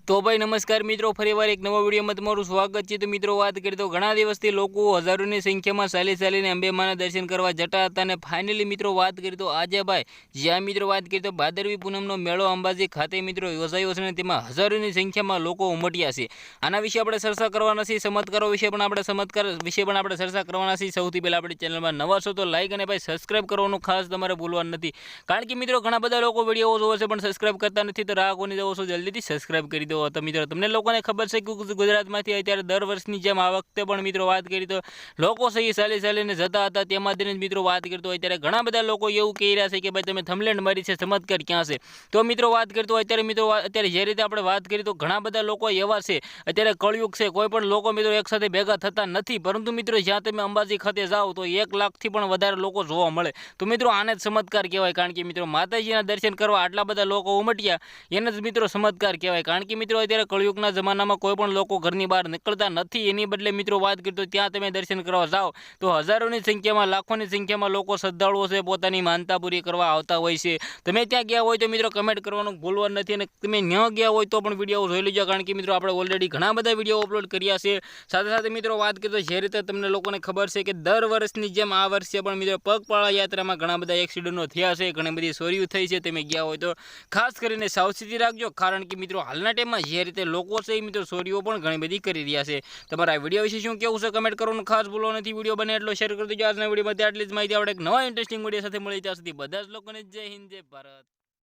तो भाई नमस्कार मित्रों, फरीवार एक नवा विडियो में तमारुं स्वागत है। तो मित्रों बात करें तो घणा दिवसथी लोको हजारोनी संख्या में चाली अंबे माना दर्शन करवा जता हता ने फाइनली मित्रों बात करें तो आज भाई ज्यां मित्रों बात करें तो भादरवी पूनमनो मेळो अंबाजी खाते मित्रों योजायो छे, तेमां हजारोनी संख्या में लोको उमट्या छे। आना विषय आपणे चर्चा करवाना छे, चमत्कारो विषय पण आपणे चमत्कार विषय पण आपणे चर्चा करवाना छे। सौथी पहेला आपणी चेनल में नवा छो तो लाइक अने भाई सब्सक्राइब करवानुं खास तमारे भूलवानुं नथी, कारण के मित्रों घणा बधा लोको विडियो जोवे छे पण सब्सक्राइब करता नथी। तो राह कोनी जवो छो, जल्दीथी सब्सक्राइब करी दो। तो मित्रों तमने लोकोने खबर छे कि गुजरातमांथी अत्यारे दर वर्षनी जेम आ वखते पण मित्रों बात करी तो लोको सही चालीने जता हता, तेमांथी मित्रों बात करी तो अत्यारे घणा बधा लोको एवुं कही रह्या छे कि भाई तमे थंबनेल मारी छे चमत्कार क्यां छे। तो मित्रों बात करी तो अत्यारे जे रीते आपणे बात करी तो घणा बधा लोको एवा छे, अत्यारे कळयुग छे, कोई पण लोको मित्रों एक साथे भेगा थता नथी, परंतु मित्रों ज्यां तमे अंबाजी खाते जाओ तो 1 लाखथी पण वधारे लोको जोवा मळे। तो मित्रों आने चमत्कार कहेवाय, कारण के मित्रों माताजीना दर्शन करवा आटला बधा लोको उमट्या एने ज मित्रों चमत्कार कहेवाय। कारण के मित्रों अत्यारे कळयुगना जमानामां कोई पण लोको घरनी बहार निकळता नथी, एनी बदले मित्रों बात करी तो त्यां तमे दर्शन करवा जाओ तो हजारोनी संख्यामां लाखोनी संख्यामां लोको श्रद्धाळुओ छे पोतानी मानता पूरी करवा आवता होय छे। तमे त्यां गया होय तो मित्रों कमेंट करवानुं भूलવાનું नथी, अने तमे न गया होय तो पण विडियो जोई लेजो, कारण के मित्रों आपणे ऑलरेडी घणा बधा विडियो अपलोड कर्या छे। साथे साथे मित्रों बात करी तो जे रीते तमने लोकोने खबर छे कि दर वर्षनी जेम आ वर्षे पण मित्रों पगपाळा यात्रामां घणा बधा एक्सिडेंटो थया छे, घणी बधी ચોરીઓ થઈ છે। તમે ગયા હોય તો ખાસ કરીને સાવચેતી રાખજો, કારણ કે મિત્રો હાલના ટાઈમમાં જે રીતે લોકો છે મિત્રો ચોરીઓ પણ ઘણી બધી કરી રહ્યા છે। તમારા વિડીયો વિશે શું કેવું છે કમેન્ટ કરવાનું ખાસ ભૂલો નથી। વિડીયો બને એટલો શેર કરી દેજો। આજના વિડીયોમાં આટલી જ માહિતી, આપણે એક નવા ઇન્ટરેસ્ટિંગ વિડીયો સાથે મળી ત્યાં સુધી બધા જ લોકોને જય હિન્દ જય ભારત।